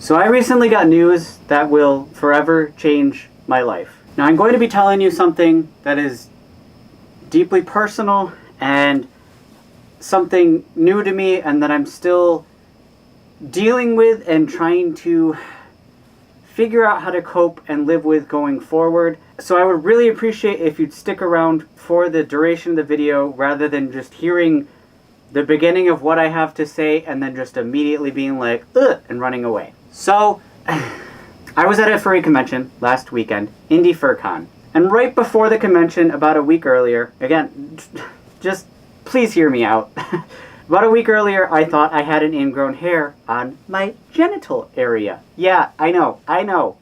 So I recently got news that will forever change my life. Now I'm going to be telling you something that is deeply personal and something new to me and that I'm still dealing with and trying to figure out how to cope and live with going forward. So I would really appreciate if you'd stick around for the duration of the video rather than just hearing the beginning of what I have to say and then just immediately being like, ugh, and running away. So, I was at a furry convention last weekend, Indie FurCon. And right before the convention, about a week earlier, again, just please hear me out. About a week earlier, I thought I had an ingrown hair on my genital area. Yeah, I know.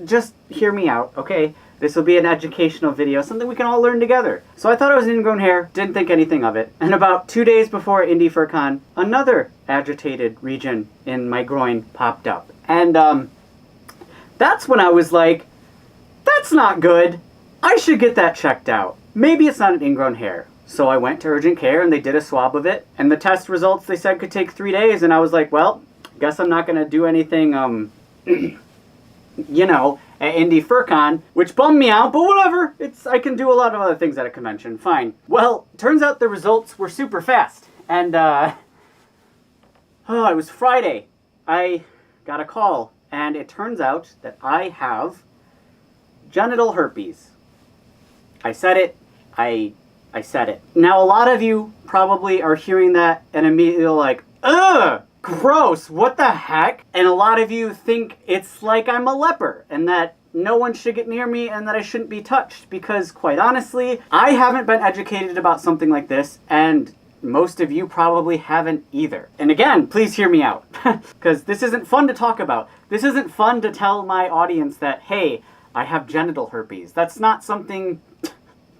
Just hear me out, okay? This will be an educational video, something we can all learn together. So I thought it was an ingrown hair, didn't think anything of it. And about 2 days before Indie FurCon, another agitated region in my groin popped up. And that's when I was like, that's not good. I should get that checked out. Maybe it's not an ingrown hair. So I went to urgent care and they did a swab of it. And the test results they said could take 3 days. And I was like, well, guess I'm not going to do anything, at Indie FurCon, which bummed me out, but whatever. I can do a lot of other things at a convention. Fine. Well, turns out the results were super fast. And, it was Friday. I got a call, and it turns out that I have genital herpes. I said it. I said it. Now, a lot of you probably are hearing that and immediately like, ugh! Gross, what the heck? And a lot of you think it's like I'm a leper and that no one should get near me and that I shouldn't be touched because, quite honestly, I haven't been educated about something like this and most of you probably haven't either. And again, please hear me out because this isn't fun to talk about. This isn't fun to tell my audience that, hey, I have genital herpes. That's not something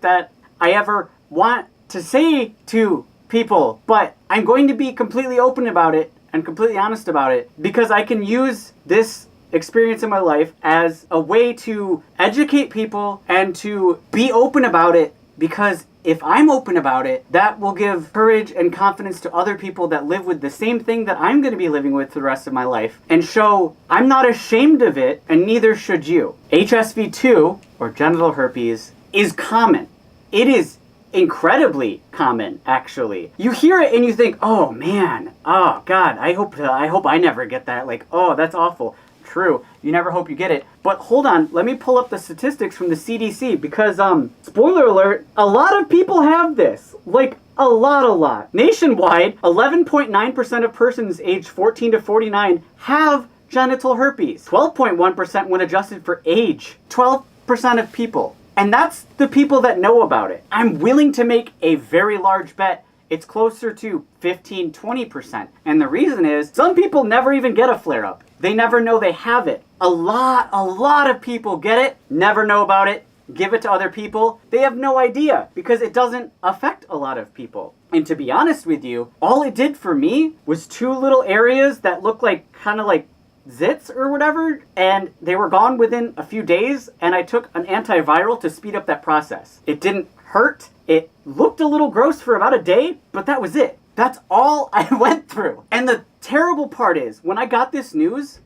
that I ever want to say to people, but I'm going to be completely open about it and completely honest about it because I can use this experience in my life as a way to educate people and to be open about it, because if I'm open about it, that will give courage and confidence to other people that live with the same thing that I'm going to be living with for the rest of my life and show I'm not ashamed of it and neither should you. HSV2, or genital herpes, is common. It is incredibly common, actually. You hear it and you think, oh man, oh god, I hope I never get that. Like, oh, that's awful. True, you never hope you get it. But hold on, let me pull up the statistics from the CDC because, spoiler alert, a lot of people have this. Like, a lot. Nationwide, 11.9% of persons aged 14 to 49 have genital herpes. 12.1% when adjusted for age. 12% of people. And that's the people that know about it. I'm willing to make a very large bet it's closer to 15-20%. And the reason is, some people never even get a flare-up. They never know they have it. A lot of people get it, never know about it, give it to other people. They have no idea because it doesn't affect a lot of people. And to be honest with you, all it did for me was 2 little areas that look like kind of like zits or whatever, and they were gone within a few days, and I took an antiviral to speed up that process. It didn't hurt. It looked a little gross for about a day, but that was it. That's all I went through. And the terrible part is, when I got this news,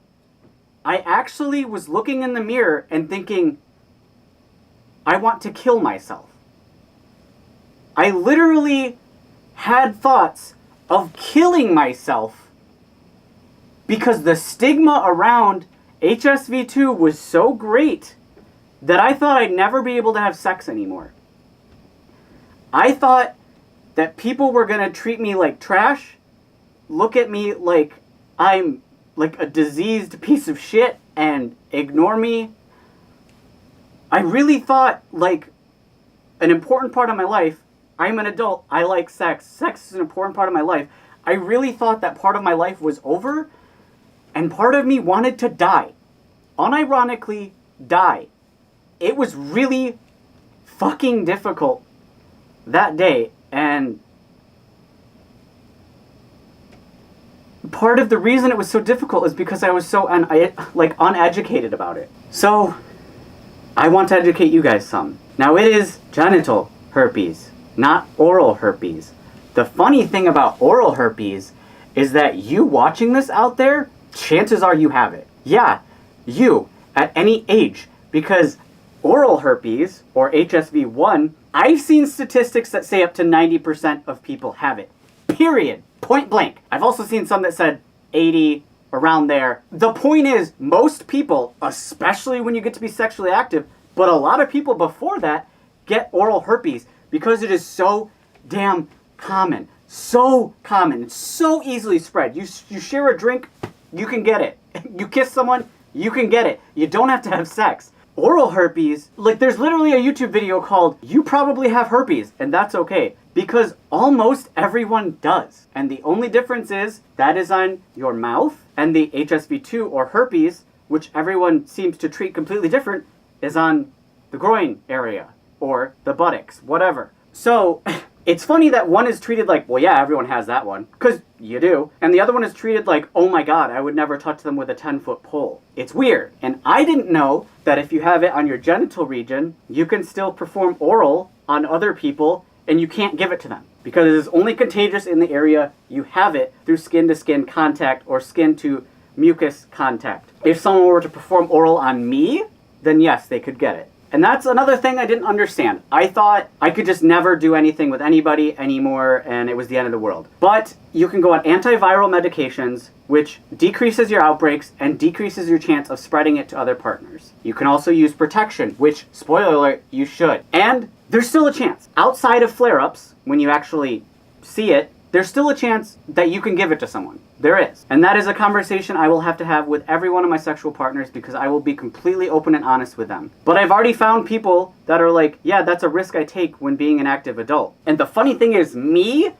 I actually was looking in the mirror and thinking, I want to kill myself. I literally had thoughts of killing myself because the stigma around HSV2 was so great that I thought I'd never be able to have sex anymore. I thought that people were going to treat me like trash, look at me like I'm like a diseased piece of shit and ignore me. I really thought, like, an important part of my life, I'm an adult, I like sex. Sex is an important part of my life. I really thought that part of my life was over, and part of me wanted to die. Unironically, die. It was really fucking difficult that day, and part of the reason it was so difficult is because I was so uneducated about it. So, I want to educate you guys some. Now, it is genital herpes, not oral herpes. The funny thing about oral herpes is that you watching this out there chances are you have it. Yeah, you, at any age, because oral herpes, or HSV1, I've seen statistics that say up to 90% of people have it. Period. Point blank. I've also seen some that said 80, around there. The point is, most people, especially when you get to be sexually active, but a lot of people before that, get oral herpes because it is so damn common. So common. It's so easily spread. You share a drink, you can get it. You kiss someone, you can get it. You don't have to have sex. Oral herpes, like there's literally a YouTube video called "You Probably Have Herpes," and that's okay. Because almost everyone does. And the only difference is that is on your mouth, and the HSV2 or herpes, which everyone seems to treat completely different, is on the groin area or the buttocks, whatever. So it's funny that one is treated like, well, yeah, everyone has that one, because you do. And the other one is treated like, oh my God, I would never touch them with a 10-foot pole. It's weird. And I didn't know that if you have it on your genital region, you can still perform oral on other people and you can't give it to them. Because it is only contagious in the area you have it through skin-to-skin contact or skin-to-mucus contact. If someone were to perform oral on me, then yes, they could get it. And that's another thing I didn't understand. I thought I could just never do anything with anybody anymore and it was the end of the world. But you can go on antiviral medications, which decreases your outbreaks and decreases your chance of spreading it to other partners. You can also use protection, which, spoiler alert, you should. And there's still a chance. Outside of flare-ups, when you actually see it, there's still a chance that you can give it to someone. There is. And that is a conversation I will have to have with every one of my sexual partners because I will be completely open and honest with them. But I've already found people that are like, yeah, that's a risk I take when being an active adult. And the funny thing is, me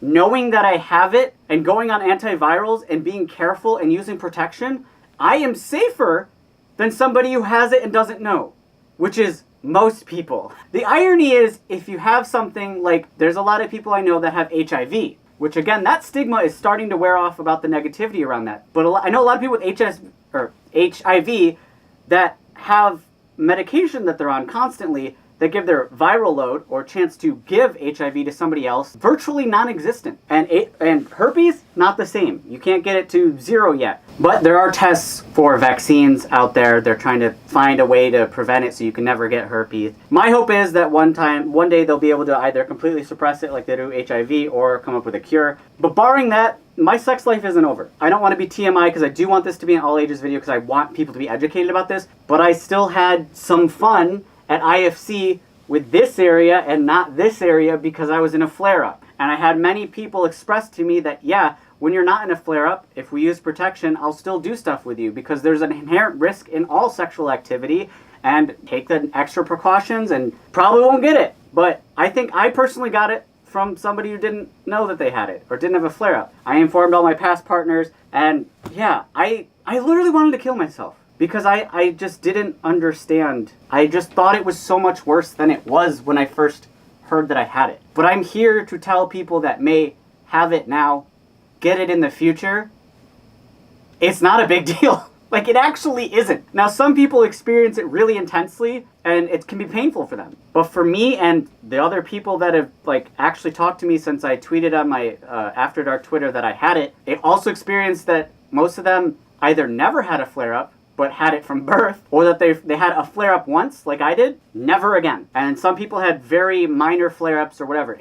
knowing that I have it and going on antivirals and being careful and using protection, I am safer than somebody who has it and doesn't know, which is most people. The irony is, if you have something like, there's a lot of people I know that have HIV, which again, that stigma is starting to wear off about the negativity around that. But I know a lot of people with HIV that have medication that they're on constantly that give their viral load or chance to give HIV to somebody else virtually non-existent. And herpes, not the same. You can't get it to 0 yet. But there are tests for vaccines out there. They're trying to find a way to prevent it so you can never get herpes. My hope is that one day they'll be able to either completely suppress it like they do HIV or come up with a cure. But barring that, my sex life isn't over. I don't want to be TMI because I do want this to be an all ages video because I want people to be educated about this. But I still had some fun at IFC with this area and not this area because I was in a flare-up. And I had many people express to me that, yeah, when you're not in a flare-up, if we use protection, I'll still do stuff with you because there's an inherent risk in all sexual activity, and take the extra precautions and probably won't get it. But I think I personally got it from somebody who didn't know that they had it or didn't have a flare-up. I informed all my past partners, and yeah, I literally wanted to kill myself. Because I just didn't understand. I just thought it was so much worse than it was when I first heard that I had it. But I'm here to tell people that may have it now, get it in the future. It's not a big deal. Like, it actually isn't. Now, some people experience it really intensely, and it can be painful for them. But for me and the other people that have, like, actually talked to me since I tweeted on my After Dark Twitter that I had it, they also experienced that most of them either never had a flare-up, but had it from birth, or that they had a flare-up once, like I did, never again. And some people had very minor flare-ups or whatever.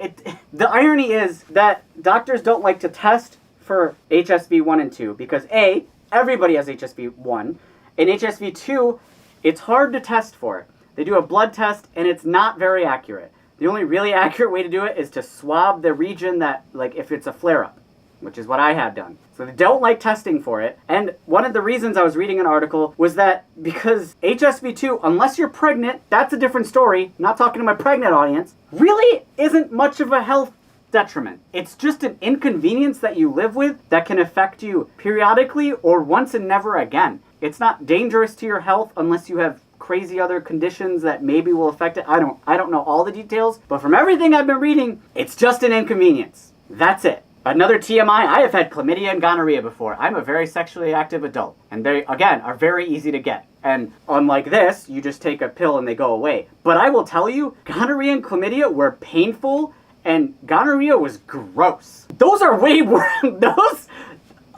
The irony is that doctors don't like to test for HSV 1 and 2 because A, everybody has HSV 1, and HSV 2, it's hard to test for it. They do a blood test, and it's not very accurate. The only really accurate way to do it is to swab the region that, like, if it's a flare-up, which is what I had done. So they don't like testing for it. And one of the reasons I was reading an article was that because HSV2, unless you're pregnant, that's a different story, not talking to my pregnant audience, really isn't much of a health detriment. It's just an inconvenience that you live with that can affect you periodically or once and never again. It's not dangerous to your health unless you have crazy other conditions that maybe will affect it. I don't know all the details, but from everything I've been reading, it's just an inconvenience. That's it. Another TMI, I have had chlamydia and gonorrhea before. I'm a very sexually active adult. And they, again, are very easy to get. And unlike this, you just take a pill and they go away. But I will tell you, gonorrhea and chlamydia were painful, and gonorrhea was gross. Those are way worse.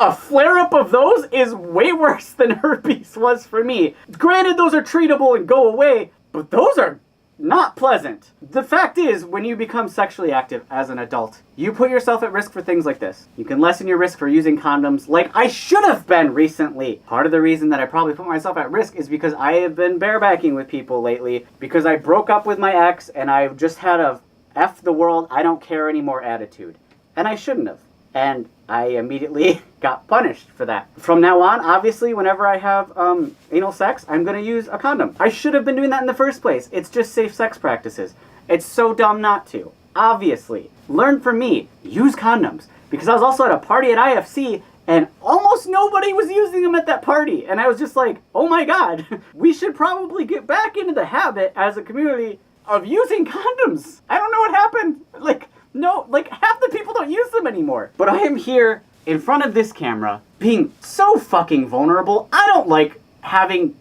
A flare-up of those is way worse than herpes was for me. Granted, those are treatable and go away, but those are not pleasant. The fact is, when you become sexually active as an adult, you put yourself at risk for things like this. You can lessen your risk for using condoms like I should have been recently. Part of the reason that I probably put myself at risk is because I have been barebacking with people lately, because I broke up with my ex and I've just had a F the world, I don't care anymore attitude. And I shouldn't have. And I immediately got punished for that. From now on, obviously, whenever I have anal sex, I'm going to use a condom. I should have been doing that in the first place. It's just safe sex practices. It's so dumb not to. Obviously. Learn from me. Use condoms. Because I was also at a party at IFC, and almost nobody was using them at that party. And I was just like, oh my god, we should probably get back into the habit as a community of using condoms. I don't know what happened. No, half the people don't use them anymore. But I am here in front of this camera being so fucking vulnerable. I don't like having...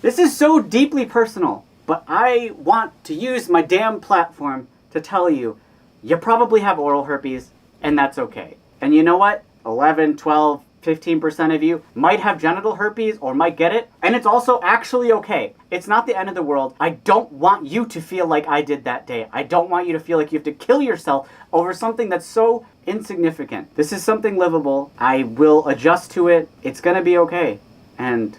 This is so deeply personal, but I want to use my damn platform to tell you, you probably have oral herpes, and that's okay. And you know what? 11, 12, 15% of you might have genital herpes or might get it, and it's also actually okay. It's not the end of the world. I don't want you to feel like I did that day. I don't want you to feel like you have to kill yourself over something that's so insignificant. This is something livable. I will adjust to it. It's gonna be okay. And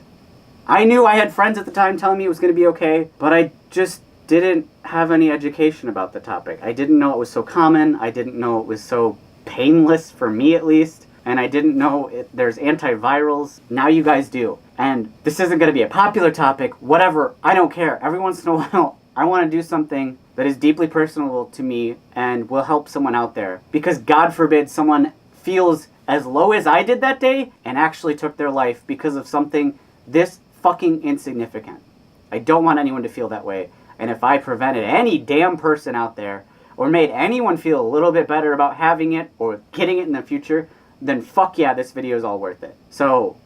I knew I had friends at the time telling me it was gonna be okay, but I just didn't have any education about the topic. I didn't know it was so common. I didn't know it was so painless, for me at least. And I didn't know there's antivirals. Now you guys do. And this isn't going to be a popular topic, whatever, I don't care. Every once in a while, I want to do something that is deeply personal to me and will help someone out there. Because God forbid someone feels as low as I did that day and actually took their life because of something this fucking insignificant. I don't want anyone to feel that way. And if I prevented any damn person out there or made anyone feel a little bit better about having it or getting it in the future, then fuck yeah, this video is all worth it. So,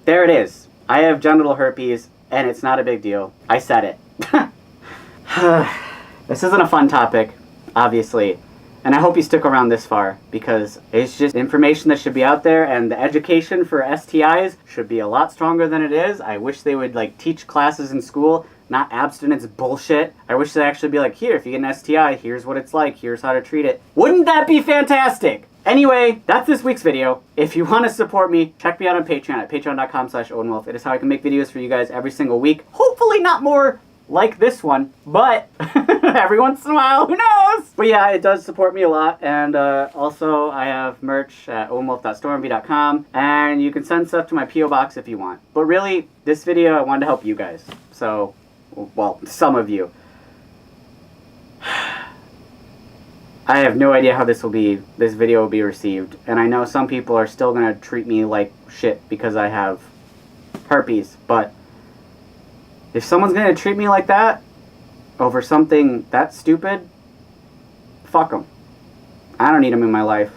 there it is. I have genital herpes, and it's not a big deal. I said it. This isn't a fun topic, obviously, and I hope you stick around this far, because it's just information that should be out there, and the education for STIs should be a lot stronger than it is. I wish they would, teach classes in school, not abstinence bullshit. I wish they'd actually be like, here, if you get an STI, here's what it's like, here's how to treat it. Wouldn't that be fantastic? Anyway, that's this week's video. If you want to support me, check me out on Patreon at patreon.com/OwenWolf. It is how I can make videos for you guys every single week. Hopefully not more like this one, but every once in a while, who knows? But yeah, it does support me a lot. And also, I have merch at owenwolf.stormv.com, and you can send stuff to my P.O. box if you want. But really, this video, I wanted to help you guys. So, well, some of you. I have no idea how this video will be received, and I know some people are still going to treat me like shit because I have herpes, but if someone's going to treat me like that over something that stupid, fuck them. I don't need them in my life.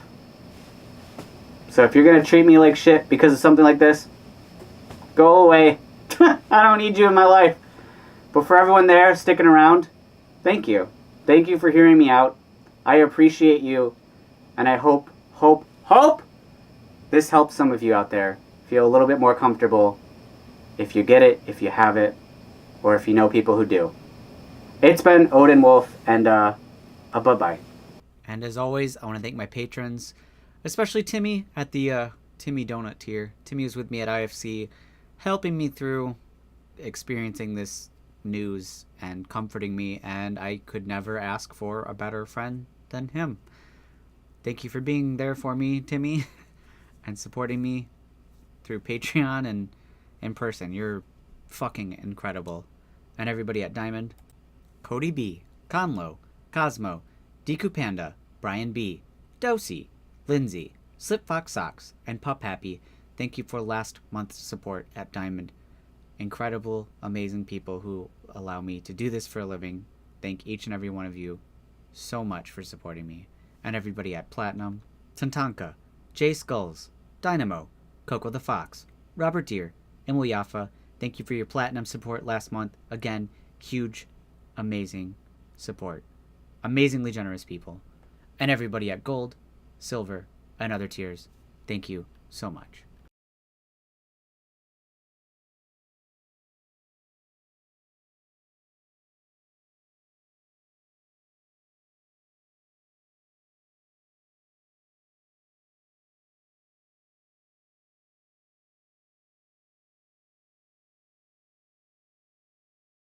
So if you're going to treat me like shit because of something like this, go away. I don't need you in my life. But for everyone there sticking around, thank you. Thank you for hearing me out. I appreciate you, and I hope this helps some of you out there feel a little bit more comfortable if you get it, if you have it, or if you know people who do. It's been Odin Wolf, and bye-bye. And as always, I want to thank my patrons, especially Timmy at the Timmy Donut tier. Timmy was with me at IFC, helping me through experiencing this news and comforting me, and I could never ask for a better friend than him. Thank you for being there for me, Timmy, and supporting me through Patreon and in person. You're fucking incredible. And everybody at Diamond, Cody B, Conlo, Cosmo, Deku Panda, Brian B, Dosey, Lindsay, Slip Fox Socks, and Pup Happy, thank you for last month's support at Diamond. Incredible, amazing people who allow me to do this for a living. Thank each and every one of you so much for supporting me. And everybody at Platinum, Tantanka, Jay Skulls, Dynamo, Coco the Fox, Robert Deere, Emil Yaffa, thank you for your Platinum support last month. Again, huge, amazing support. Amazingly generous people. And everybody at Gold, Silver, and other tiers. Thank you so much.